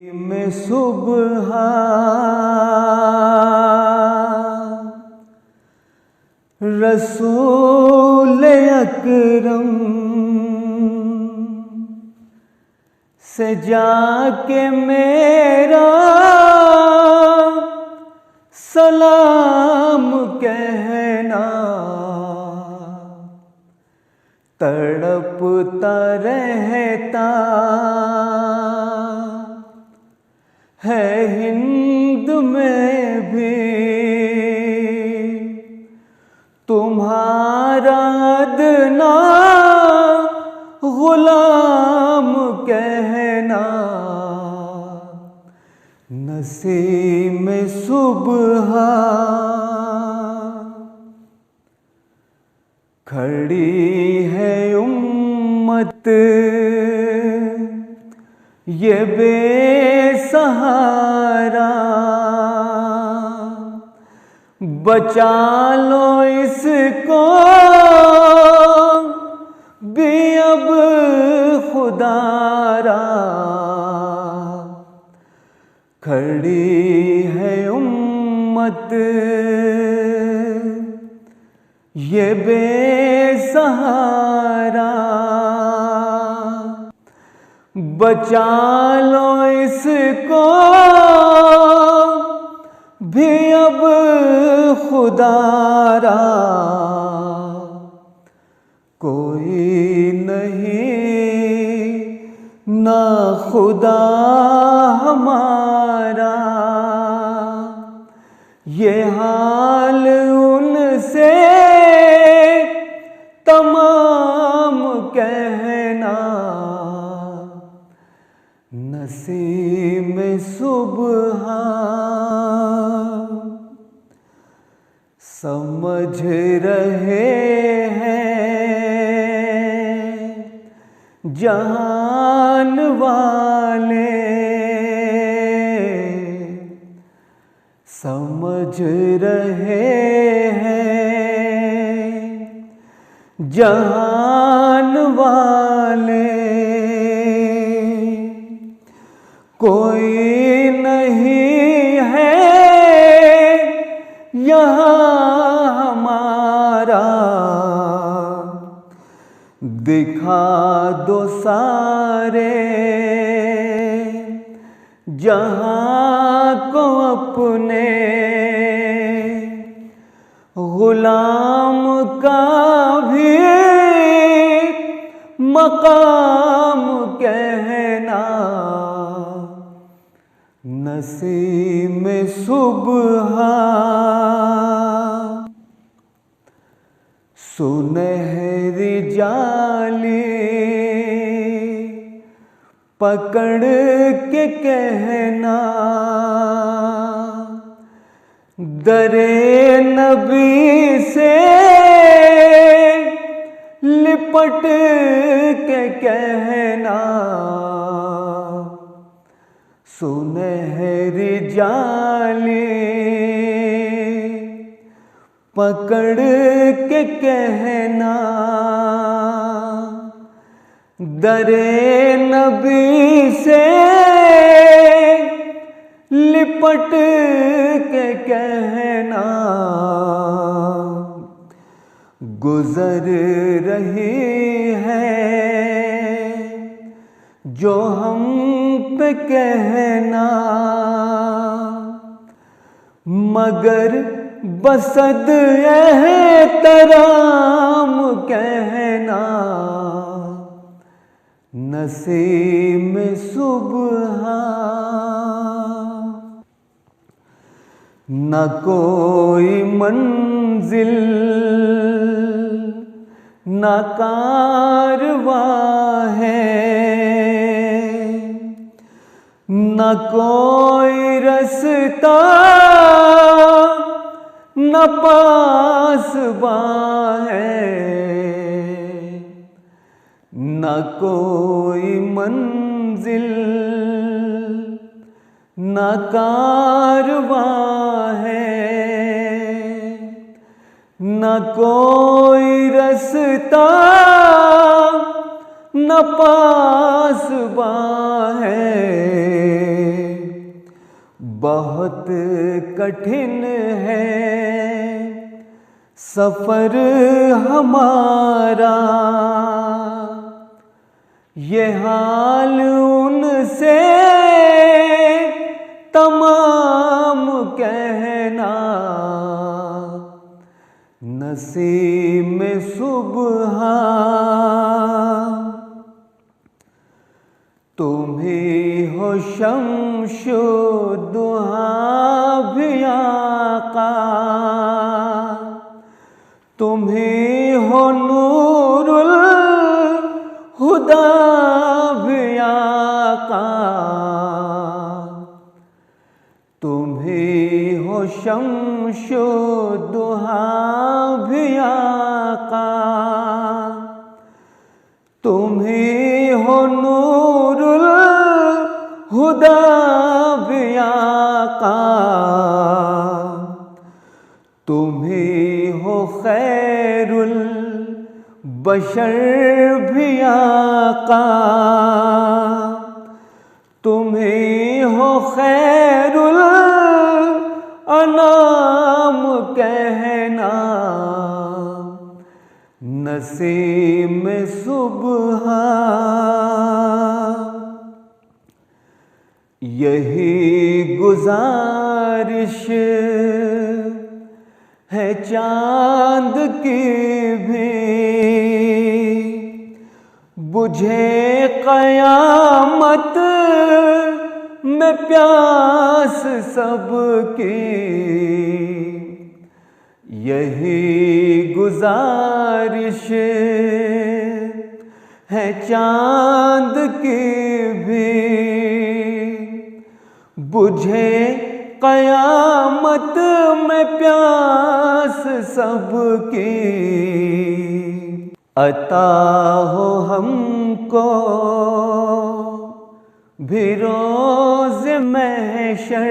में सुबह रसूल अकरम से जाके मेरा सलाम कहना, तड़पता रहता है हिंद में भी तुम्हारा अदना गुलाम कहना। नसीम सुबह खड़ी है उम्मत ये बेसहारा, बचा लो इसको भी अब खुदारा। खड़ी है उम्मत ये बेसहारा, बचा लो इसको भी अब खुदारा। कोई नहीं ना खुदा हमारा, ये हाल उनसे तमाम कहना। नसीम सुबह समझ रहे हैं जहान वाले, समझ रहे हैं जहान वाले। कोई नहीं है यहाँ हमारा, दिखा दो सारे जहां को अपने, गुलाम का भी मकाम कहना। नसीम सुबह सुनहरी जाली पकड़ के कहना, दरे नबी से लिपट के कहना। सुनहरी जाली पकड़ के कहना, दरे नबी से लिपट के कहना। गुजर रही है जो हम पे कहना, मगर बसद एहतराम कहना। नसीम सुबह न कोई मंजिल न कारवां है, न कोई रास्ता न पासबां है। न कोई मंजिल न कारवां है, न कोई रास्ता न पासबां है। बहुत कठिन है सफर हमारा, ये हाल उनसे तमाम कहना। नसीब में सुबह तुम ही हो, शम्शो दुहा भी आका। तुम ही हो नूरुल हुदा भी आका। तुम ही हो शम्शो दुहा भी आका। तुम ही हो नूरुल हुदा भी आका। तुम ही हो खैरुल बशर भी आका। तुम ही हो खैरुल अनाम कहना। नसीब में सुबह यही गुजारिश है चांद की भी, बुझे कयामत में प्यास सबकी। यही गुजारिश है चांद की भी, बुझे कयामत में प्यास सबकी। अता हो हमको भी रोज़ महशर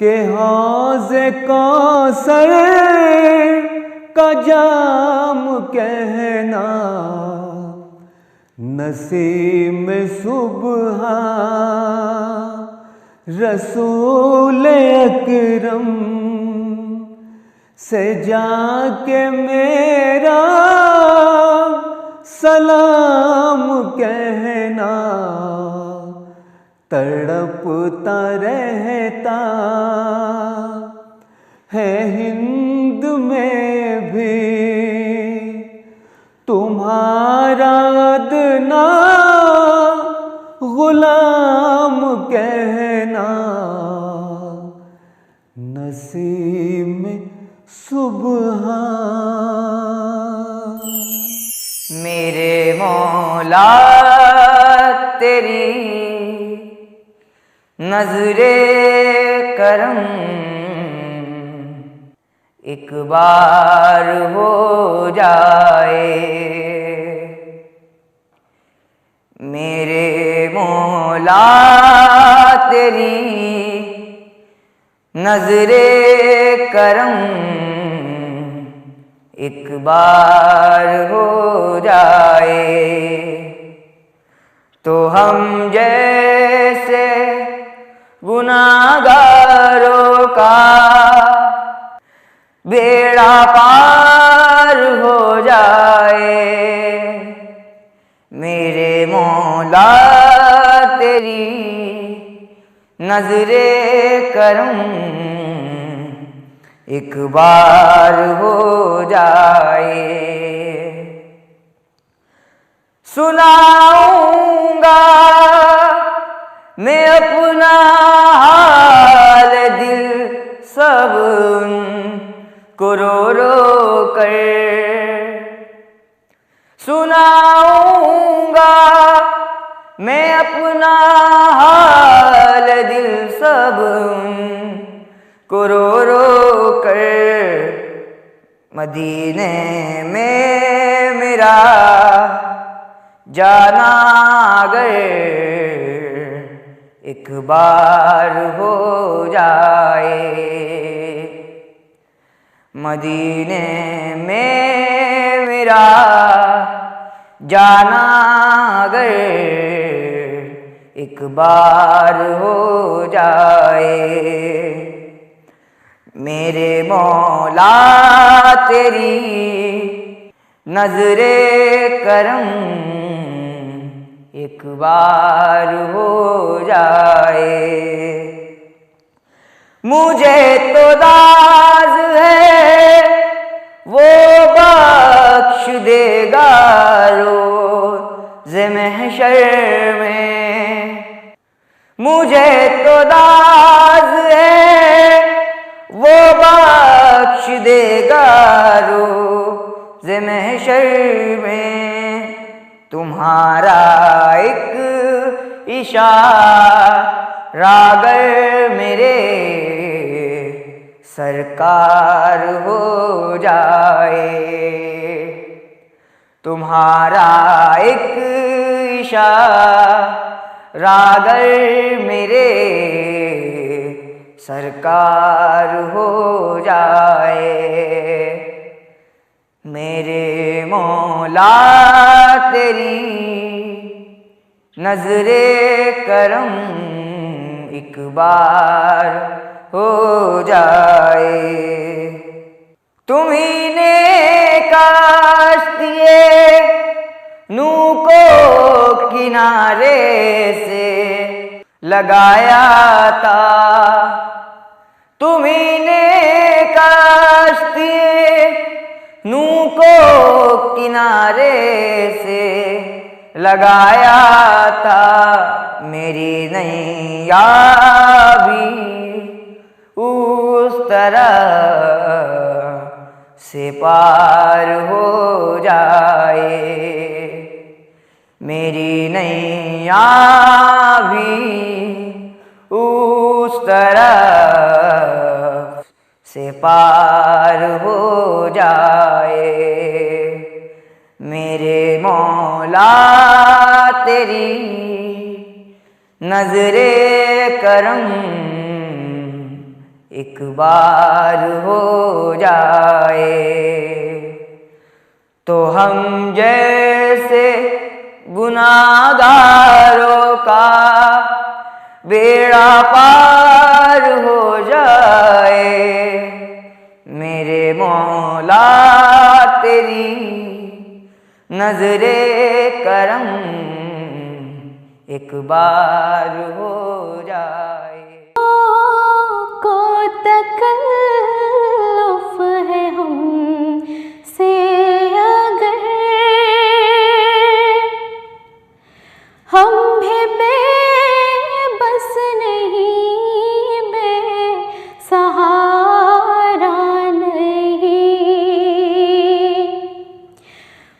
के हौज़े कौसर का जाम कहना। नसीब में सुबह रसूल अकरम से जाके मेरा सलाम कहना। तड़पता रहता है हिंद में भी तुम्हारा अदना गुलाम कहना। नसीब में सुबह मेरे मौला तेरी नजरे करम एक बार हो जाए। मेरे मौला तेरी नजरे करम एक बार हो जाए, तो हम जैसे गुनाहगारों का बेड़ा पार हो जाए। मेरे मौला तेरी नजरे करम एक बार हो जाए। सुनाऊंगा मैं अपना हाल दिल सब को रो रो कर। सुनाऊंगा मैं अपना हाल दिल सब को रो रो कर। मदीने में मेरा जाना अगर एक बार हो जाए। मदीने में मेरा जाना अगर एक बार हो जाए। मेरे मौला तेरी नजरे करम एक बार हो जाए। मुझे तो दाज है वो बख्श देगा रोज़े महशर में। मुझे तो दाज है वो बख्श देगा रोज़े महशर में। तुम्हारा एक इशारा अगर मेरे सरकार हो जाए। तुम्हारा एक इशारा अगर मेरे सरकार हो जाए। मेरे मौला तेरी नजरे करम एक बार हो जाए। तुम्ही ने काश्तिए नू को किनारे से लगाया था। तुम्ही ने काश्तिए नू को किनारे से लगाया था। मेरी नैया भी उस तरह से पार हो जाए। मेरी नैया भी उस तरह से पार हो जाए। मेरे मौला तेरी नजरे करम एक बार हो जाए। तो हम जैसे गुनाहगारों का बेड़ा पार हो जाए। मेरे मौला तेरी नजरे करम एक बार हो जाए। को तकल्लुफ़ है हमसे अगर हम भी बेबस नहीं, बेसहारा नहीं।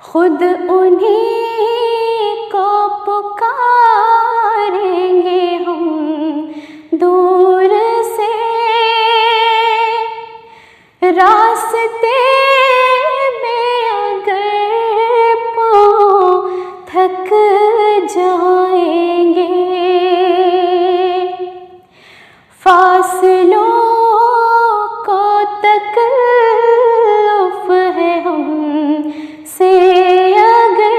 खुद उन्हीं को पुकारेंगे हम दूर से। रास्ते में अगर पाँव थक जाएंगे, फासलों को तकल्लुफ़ है हमसे अगर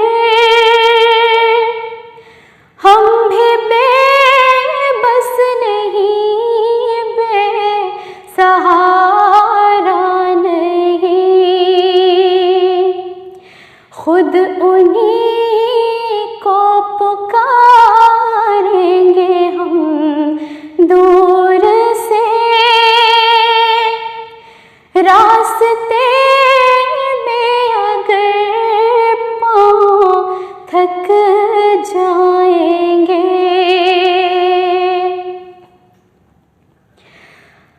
हम भी बेबस नहीं, बेसहारा नहीं। खुद उन्हीं को पुकारेंगे हम दूर से। रास्ते में अगर पाँव थक जाएंगे,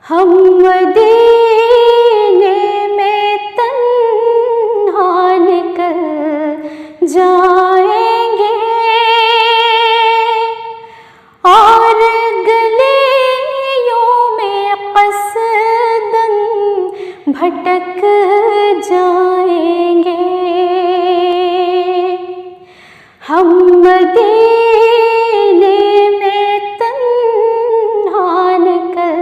हम मदीने में तन्हा निकल जाएंगे और गलियों में क़स्दन भटक जाएंगे। हम मदीने में तन्हा निकल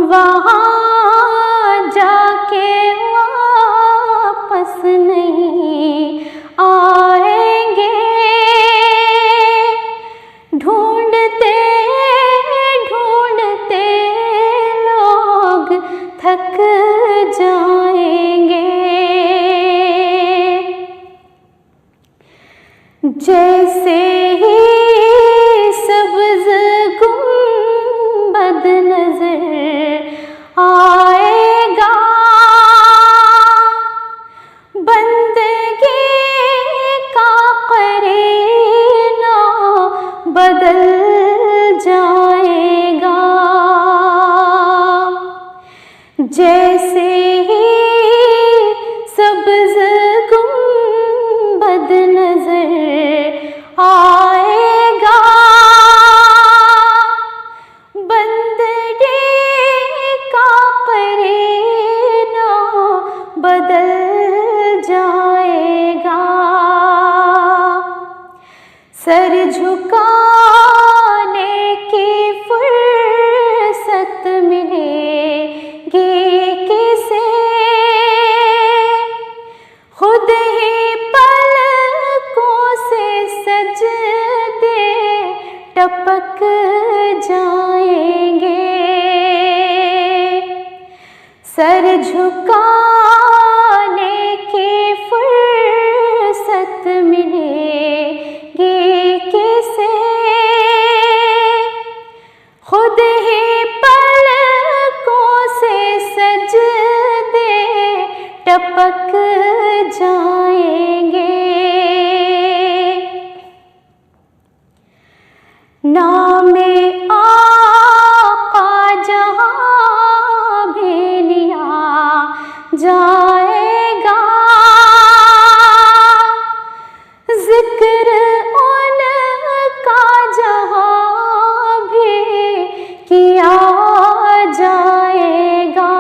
वहाँ जाके वापस नहीं आएंगे। ढूंढते ढूंढते लोग थक जाएंगे। जैसे ही सब्ज़ गुंबद नजर आएगा, बंदगी का करीना बदल जाएगा। जैसे ही सब्ज़ गुंबद नजर आएगा, बंदगी का करीना बदल जाएगा। सर झुकाने की फुर्सत मिलेगी किसे, खुद ही पलकों से सजदे टपक जाएंगे। सर झुकाने की फुर्सत मिलेगी किसे, खुद ही पलकों से सजदे टपक जाएंगे। नामे आका जहाँ भी लिया जाएगा, जिक्र उनका जहाँ भी किया जाएगा।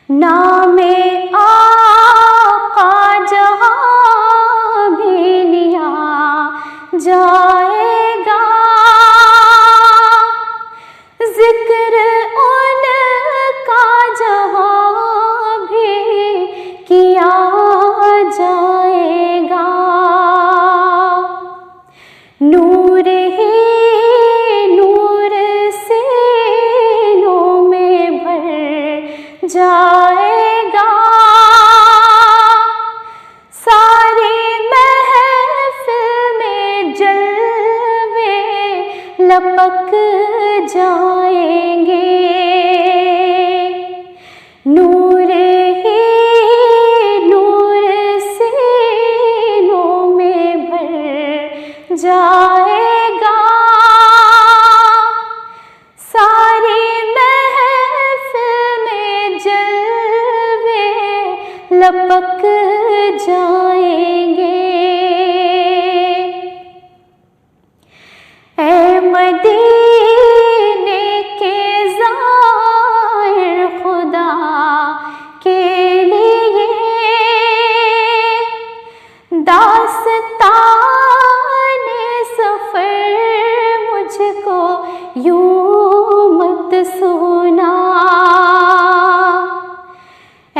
नामे आका जहाँ भी लिया जाएगा, जिक्र उनका जहाँ भी किया जाएगा। नूर ही नूर सीनों में भर जाएगा, सारी महफिल में जलवे लपक जाएंगे। नूर ही नूर सीनों में भर जाएगा, सारी महफिल में जलवे लपक जाएंगे। ऐ मदीने के ज़ाहिर खुदा के लिए दास्ताने सफ़र मुझको यूं मत सुना। ऐ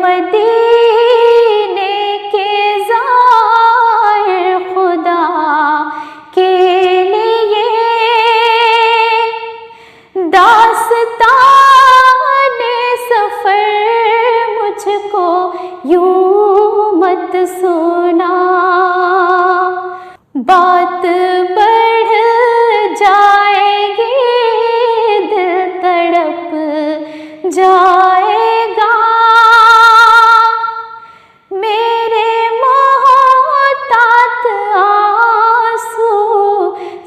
मदीने के ज़ाहिर खुदा के लिए दास्ताने सफ़र मुझको यूं मत सुना। बात बढ़ जाएगी, दिल तड़प जाएगा, मेरे मोहतात आंसू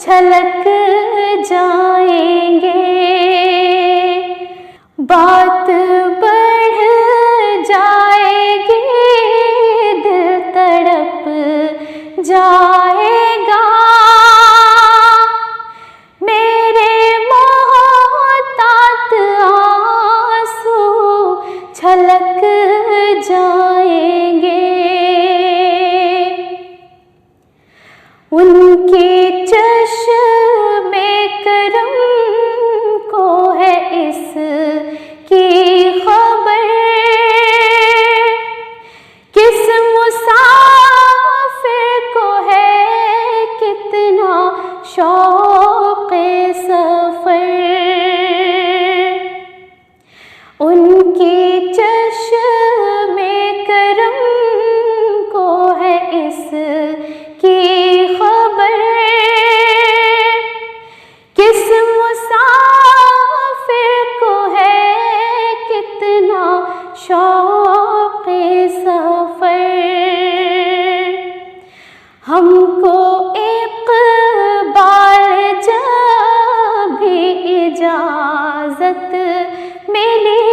छलक जाएंगे। बात बढ़ जाएगी, दिल तड़प जाएगा, मेरे मोहतात आंसू छलक जाएंगे। उनके चश्मे करम को उनके चश्मे करम को है इसकी खबर, किस मुसाफिर को है कितना शौक़े सफ़र। हमको इक़बाल जब भी इजाज़त मिली,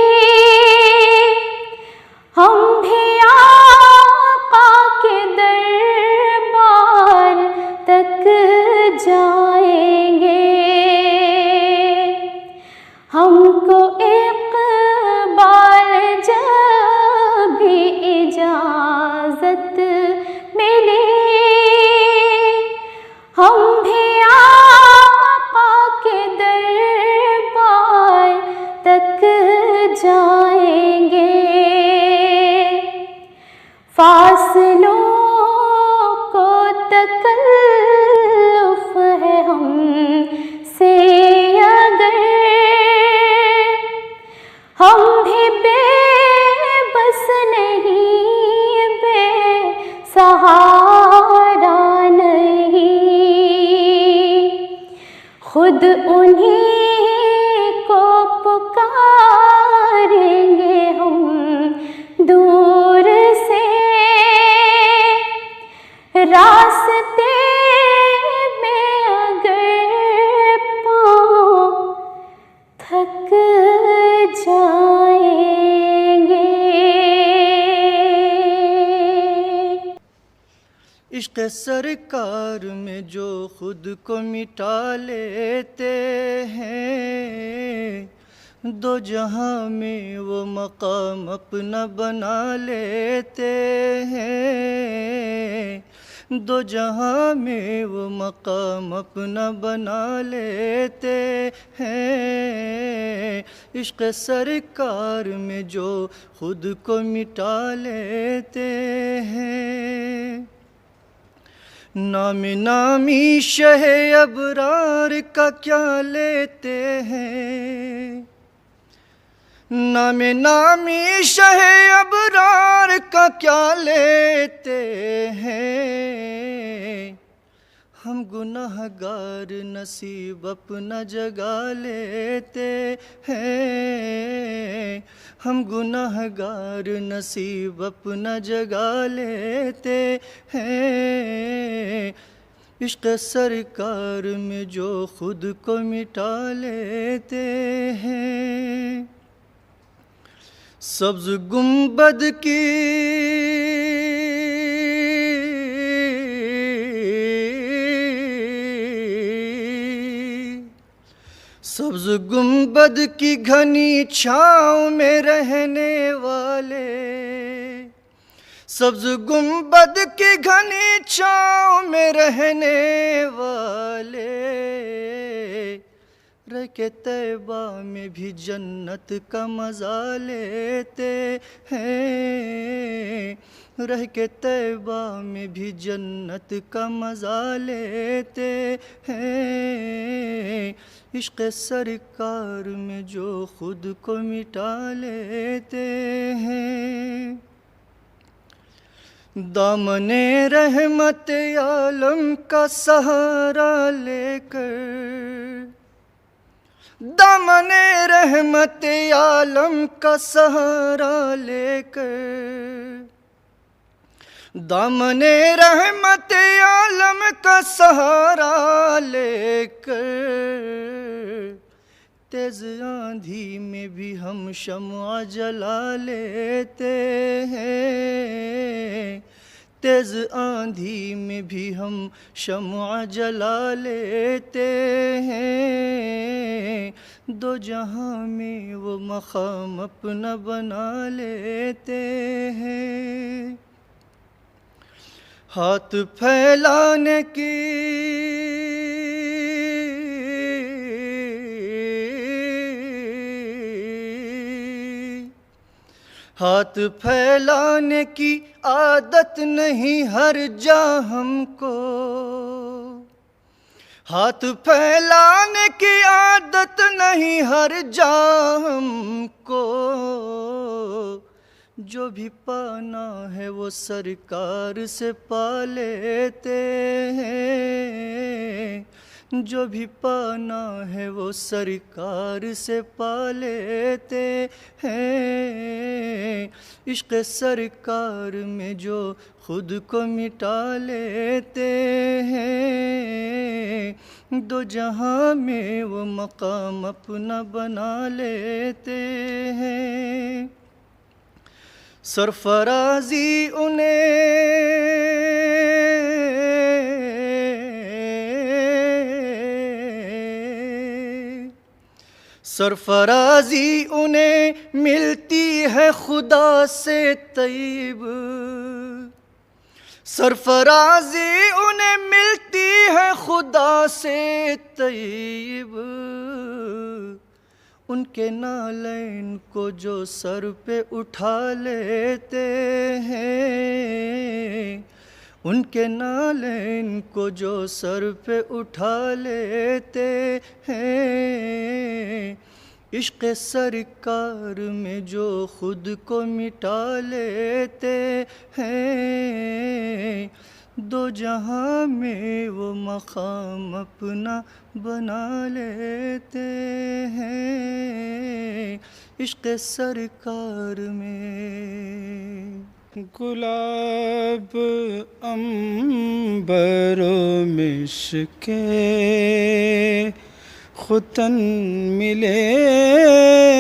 हम भी आका के दरबार तक जाएंगे। हमको इक़बाल जब भी इजाज़त मिली, हम भी आका के दरबार तक जाएंगे। फासलों को तकल्लुफ़ है हमसे अगर, हम भी बेबस नहीं, बेसहारा नहीं, खुद उन्हीं को पुकारेंगे हम दूर से। रास्ते में अगर पाँव थक जाएंगे। इश्क़ सरकार में जो खुद को मिटा लेते हैं, दो जहां में वो मकाम अपना बना लेते हैं। दो जहां में वो मकाम अपना बना लेते हैं। इश्क़ सरकार में जो खुद को मिटा लेते हैं। नाम नामी शह अबरार का क्या लेते हैं। नाम नामी शह अबरार का क्या लेते हैं। हम गुनाहगार नसीब अपना जगा लेते हैं। हम गुनाहगार नसीब अपना जगा लेते हैं। इश्क़ सरकार में जो खुद को मिटा लेते हैं। सब्ज़ गुंबद की सब्ज़ गुंबद की घनी छाँव में रहने वाले, सब्ज़ गुंबद की घनी छाँव में रहने वाले, रह के तैबा में भी जन्नत का मज़ा लेते हैं। रह के तैबा में भी जन्नत का मज़ा लेते हैं। इश्क़ सरकार में जो खुद को मिटा लेते हैं। दामने रहमत आलम का सहारा लेकर, दामने रहमत आलम का सहारा लेकर, दामने रहमत आलम का सहारा लेकर, तेज़ आंधी में भी हम शम्आ जला लेते हैं। तेज़ आंधी में भी हम शम्आ जला लेते हैं। दो जहां में वो मकाम अपना बना लेते हैं। हाथ फैलाने की हाथ फैलाने की आदत नहीं हर जा हमको। हाथ फैलाने की आदत नहीं हर जा हमको, जो भी पाना है वो सरकार से पा लेते हैं, जो भी पाना है वो सरकार से पा लेते हैं। इश्क़ सरकार में जो खुद को मिटा लेते हैं, दो जहां में वो मकाम अपना बना लेते हैं। सरफराजी उन्हें मिलती है खुदा से तैब, सरफराजी उन्हें मिलती है खुदा से तैब। उनके नालैन को जो सर पे उठा लेते हैं, उनके नालैन को जो सर पे उठा लेते हैं। इश्क़ सरकार में जो खुद को मिटा लेते हैं, दो जहां में वो मकाम अपना बना लेते हैं। इश्क़ सरकार में गुलाब अंबरो मिश्के खुतन मिले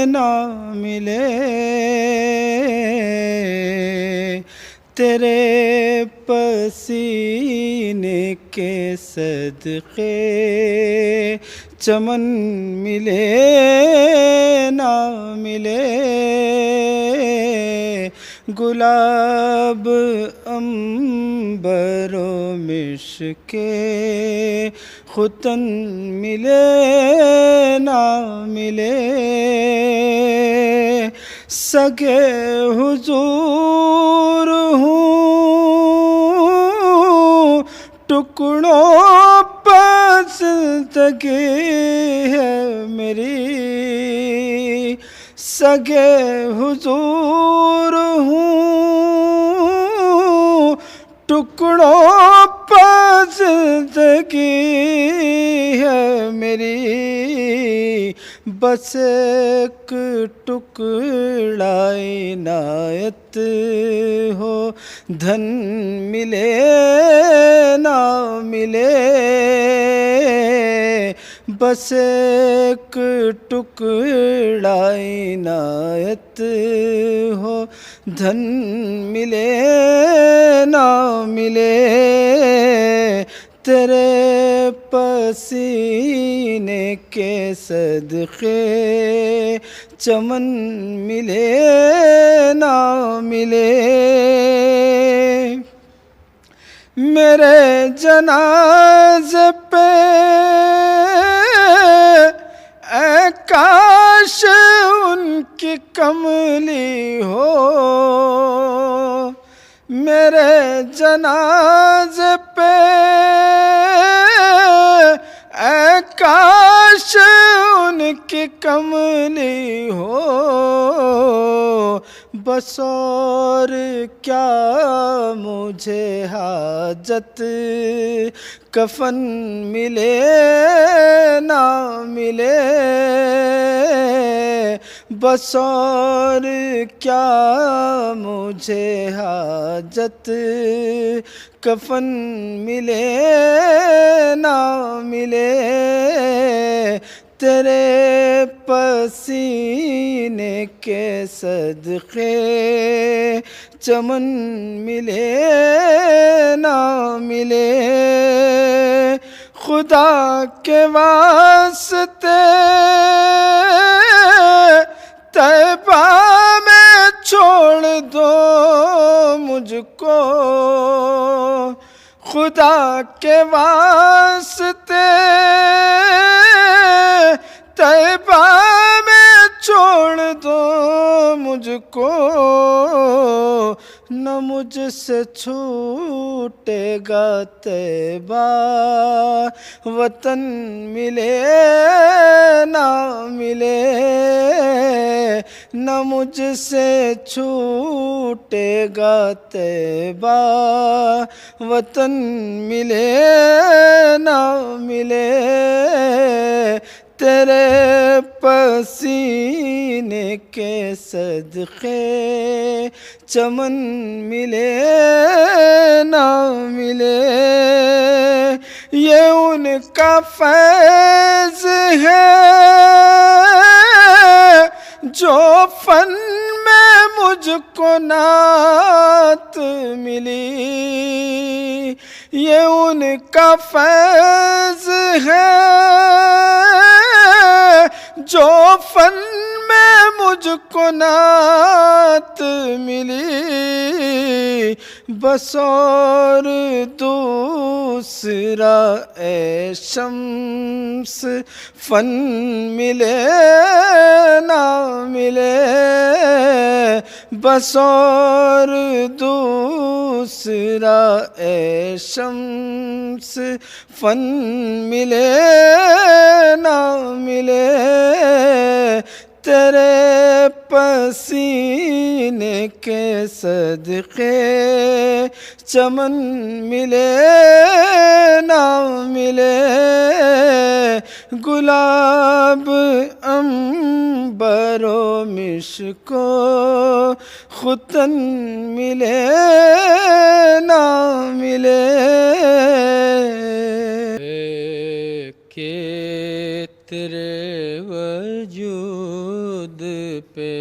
ना मिले, तेरे पसीने के सदक़े चमन मिले ना मिले। गुलाब अंबरो मिश्के खुतन मिले ना मिले, सगे हुजूर हूँ टुकड़ों पर ज़िंदगी है मेरी, सगे हुजूर हूँ टुकड़ों पर ज़िंदगी है मेरी। बस एक टुकड़ा इनायत हो, धन मिले ना मिले। बस एक टुकड़ा इनायत हो, धन मिले ना मिले। तेरे पसीने के सदक़े चमन मिले ना मिले। मेरे जनाज़े पे ऐ काश उनकी कमली हो, मेरे जनाज़े पे ऐ काश उनकी कमली हो। बस और क्या मुझे हाजत, कफन मिले ना मिले। बस और क्या मुझे हाजत, कफन मिले ना मिले। तेरे पसीने के सदक़े चमन मिले ना मिले। खुदा के वास्ते तैबा में छोड़ दो मुझको, खुदा के वास्ते तैबा में छोड़ दो मुझको। न मुझसे छूटेगा तैबा, वतन मिले ना मिले, न मुझसे छूटेगा तैबा, वतन मिले ना मिले, तेरे पसीने के सदक़े चमन मिले ना मिले, ये उनका फैज़ है जो फन में मुझको नात मिली, ये उनका फैज़ है जो फन में मुझको नात मिली, बस और दूसरा ए शम्स फन मिले ना मिले, बस और दूसरा ए शम्स फन मिले ना मिले, तेरे पसीने के सदक़े चमन मिले ना मिले, गुलाब अंबरो मिश्को खुतन मिले ना मिले, के तेरे वजूद पे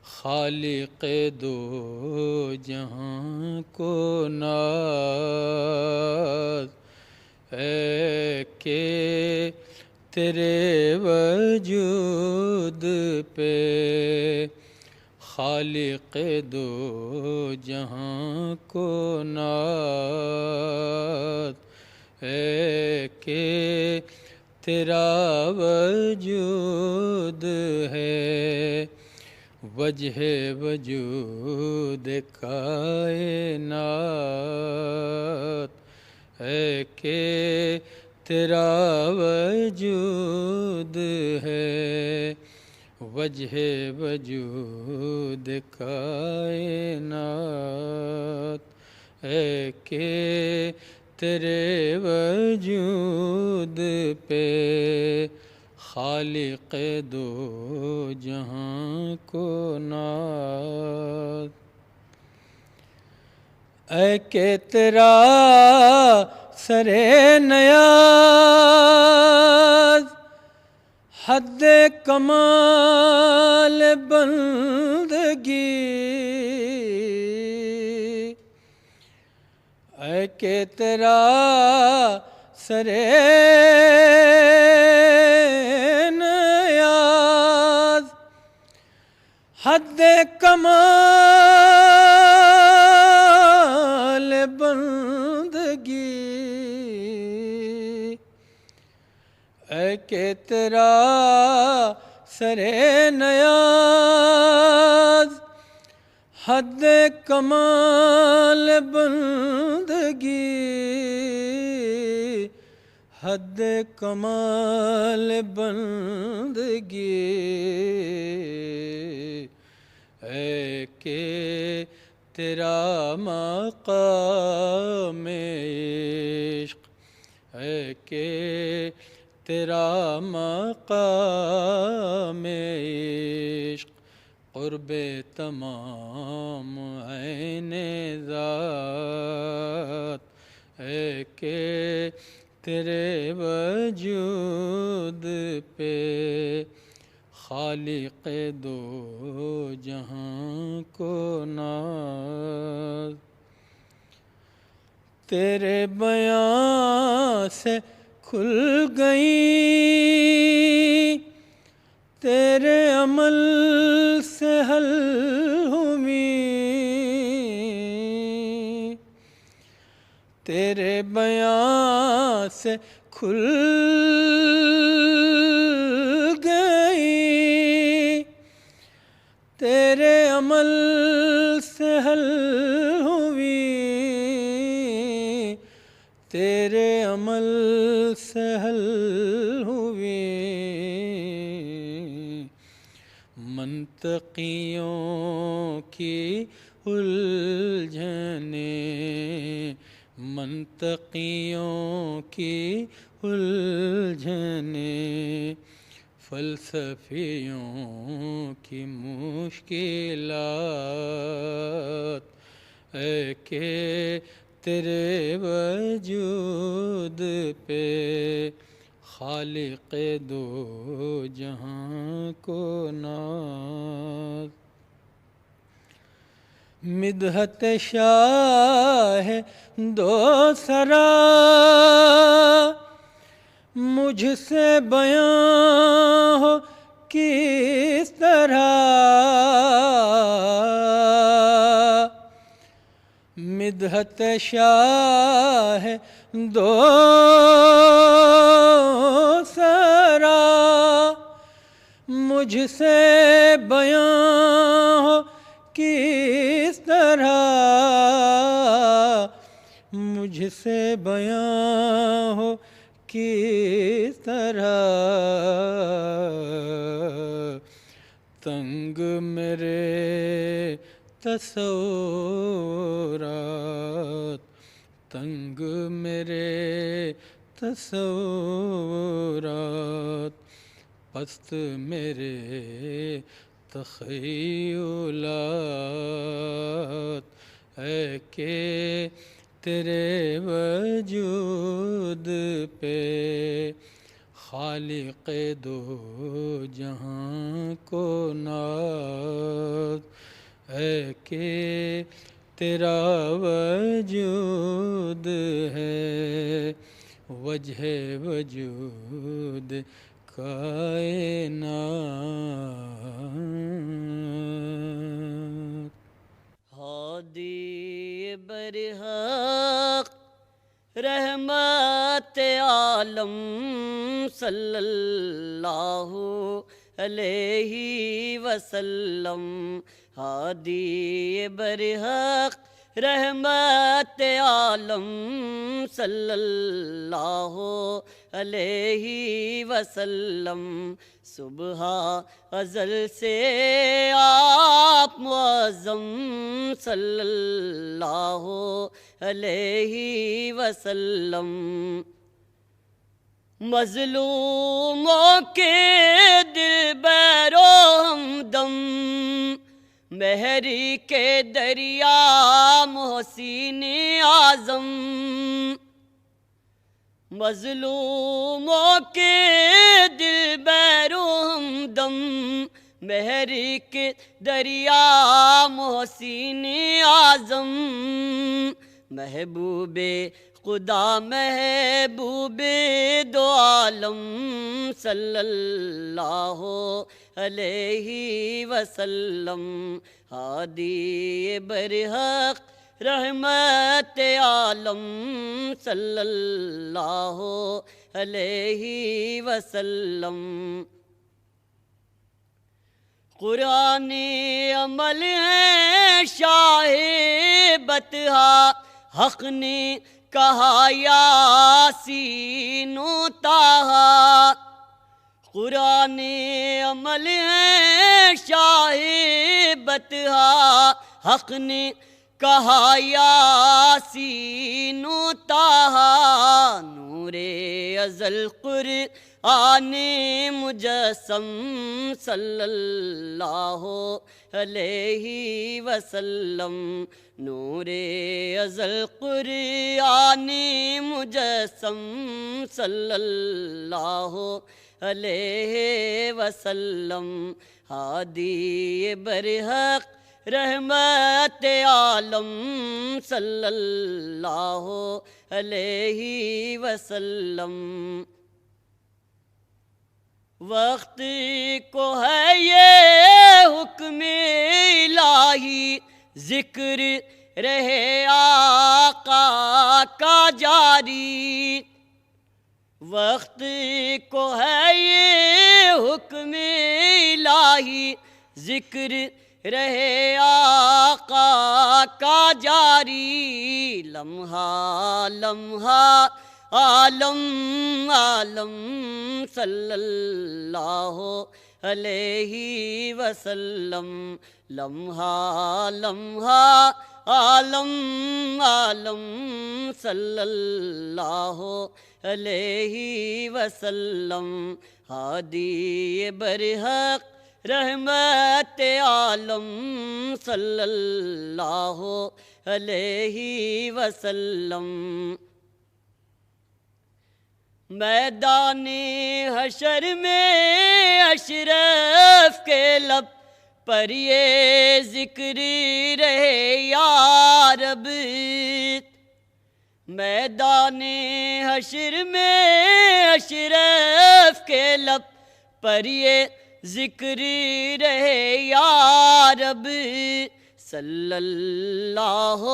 खालिक़े दो जहाँ को नाज़ है, के तेरे वजूद पे खालिक़े दो जहाँ को नाज़ है, के तेरा वजूद है वजह वजूद कायनात है, के तेरा वजूद है वजह वजूद कायनात है, के तेरे वजूद पे खालिक़े दो जहाँ को नाज़, ऐ के तेरा सरे नयाज़ हद कमाल बंदगी, ऐ के तेरा सरे नयाज़ हद कमाल बंदगी, ऐ के तेरा सरे नयाज़ हद कमाल बंदगी, हद कमाल बंदगी, है के तेरा मक़ाम इश्क़, है के तेरा मक़ाम इश्क़ क़ुर्बे तमाम ऐने ज़ात, है के तेरे वजूद पे खालिक़े दो जहाँ को नाज़, तेरे बयां से खुल गई तेरे अमल से हल हुई, तेरे बयां से खुल गई तेरे अमल से हल हुई, तेरे अमल से हल हुई। मंतकियों की उलझने, मंतकियों की उलझने, फ़लसफ़ियों की मुश्किलात, ऐ के तेरे वजूद पे खालिक़े दो जहाँ को नाज़। मिदहत शाह दो सरा मुझसे बयां हो किस तरह, मिदहत शाह दो सरा मुझसे बयां हो किस तरह, मुझसे बयां हो किस तरह। तंग मेरे तसव्वुरात, तंग मेरे तसव्वुरात, पस्त मेरे तख़य्युलात, ऐ के तेरे वजूद पे खालिक़े दो जहाँ को नाज़, ऐ के तेरा वजूद है वजह वजूद कायनात। हादी बरहक रहमत आलम सल्लल्लाहु अलैहि वसल्लम, हादी बरहक रहमत आलम सल्लल्लाहु अलैहि वसल्लम। सुबह अज़ल से आप मुअज़्ज़म सल्लल्लाहु अलैहि वसल्लम। मज़लूमों के दिलबरो हमदम, मेहरी के दरिया मोहसिन आज़म। मज़लूमों के दिलबरो हमदम, मेहरी के दरिया मोहसिन आज़म। महबूबे खुदा महबूबे दो आलम सल्लल्लाहु अलैहि वसल्लम, हादी बरहक रहमत आलम सल्लल्लाहु अलैहि वसल्लम। कुरान अमल है शाहे बतहा, हक़ ने कहा यासीन ताहा। कुरान अमल है शाहे बतहा, हक़ ने कहा यासीन ताहा। नूरे अज़ल कुरआने मुजस्सम सल्लल्लाहु अलैहि वसल्लम। नूरे अज़ल कुरआने मुजस्सम सल्लल्लाहु अलैहि वसल्लम। हादी बरहक रहमत आलम सल्लल्लाहु अलैहि वसल्लम। वक्त को है ये हुक्म इलाही, जिक्र रहे आका का जारी। वक्त को है ये हुक्म इलाही, जिक्र रहे आका का जारी। लम्हा लम्हा आलम आलम सल्लल्लाहु अलैहि वसल्लम। लम्हा लम्हा आलम आलम सल्लल्लाहु अलैहि वसल्लम। हादी बरहक रहमत आलम सल्लल्लाहु अलैहि वसल्लम। मैदाने हशर में अशरफ के लब पर ये जिक्र रहे या रब। मैदाने हशर में अशरफ के लब पर ये जिक्र रहे या रब। सल्लल्लाहु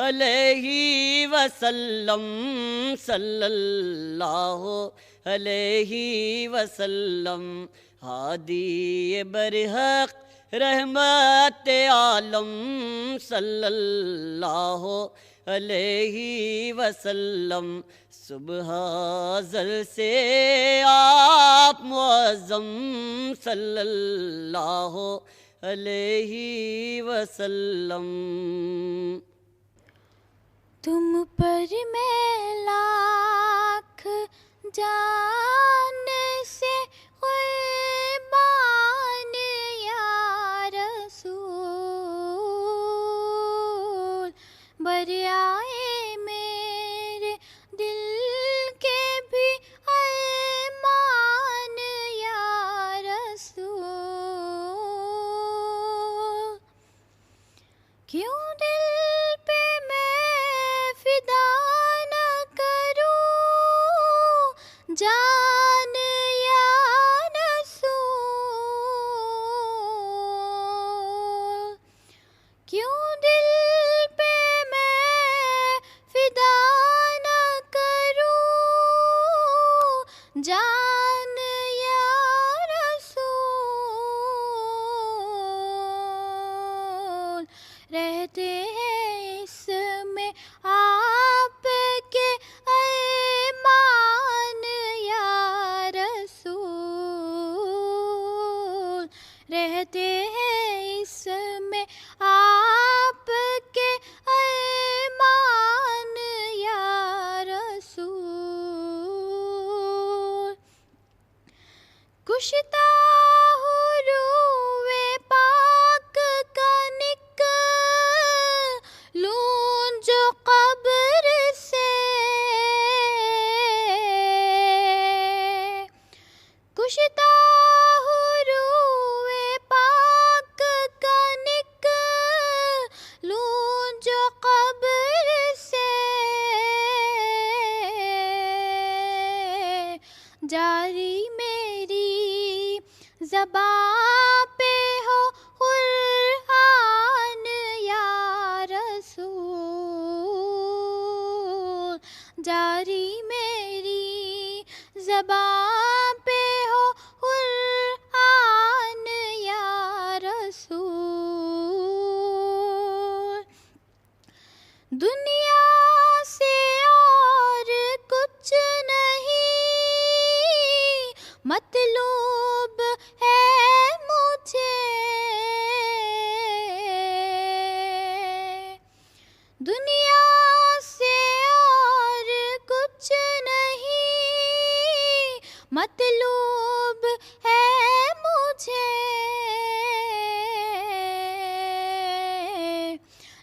अलैहि वसल्लम सल्लल्लाहु अलैहि वसल्लम। हादी बरहक रहमत आलम सल्लल्लाहु अलैहि वसल्लम। सुबह अज़ल से आप मुअज़्ज़म सल्लल्लाहु अलैहि वसल्लम। तुम पर मैं लाख जान से कुर्बान या रसूल। बरियाए मेरे दिल के भी अरमान या रसूल। क्यों दिल पे मैं फिदा न करूं जान या रसूल। क्यों दिल पे मैं फिदा न करूं जान या रसूल। रहते हैं इसमें आपके अरमान या रसूल। रहते हैं इसमें आपके अरमान या रसूल। कुश्ता हुरूए पाक का निकलूं जो कब्र से। कुश्ता हुरूए पाक का निकलूं जो कब्र से। जारी मेरी ज़बां पे हो कुरान या रसूल। जारी मेरी ज़बां पे हो कुरान या रसूल। दुनिया से और कुछ नहीं मतलूब है मुझे। दुनिया से और कुछ नहीं मतलूब है मुझे।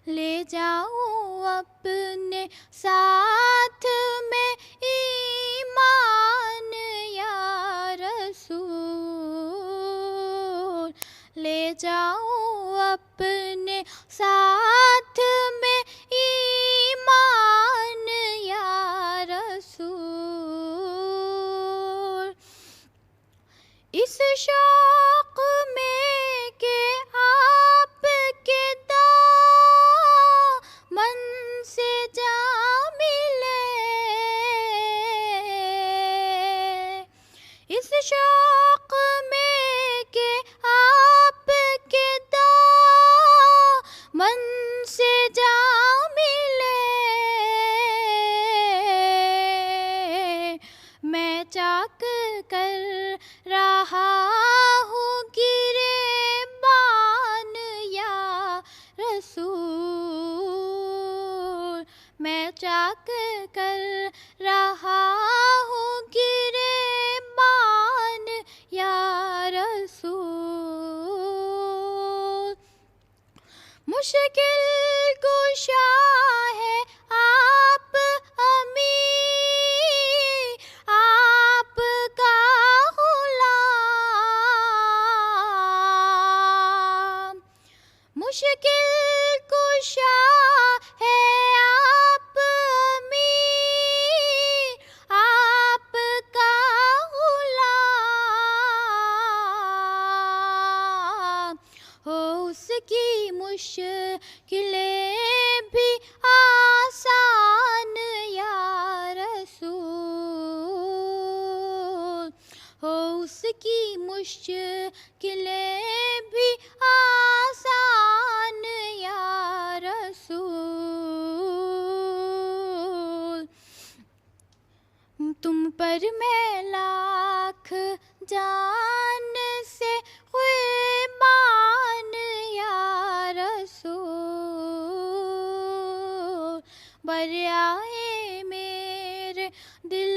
ले जाऊं अपने साथ में ईमान या रसूल। ले जाऊं अपने साथ में ईमान या रसूल। इस शौक में के आपके दामन से जा मिले। इस शौक में के आपके चाक कर रहा हूँ गिरेबान या रसूल। मुश्किल कुशा है आप अमीर, आपका गुलाम। मुश्किल कुशा है आप अमीर, आपका गुलाम। हो उसकी मुश्किलें भी आसान या रसूल। हो उसकी मुश्किलें भी आसान या रसूल। तुम पर मैं लाख जान से कुर्बान या रसूल। बर आए मेरे दिल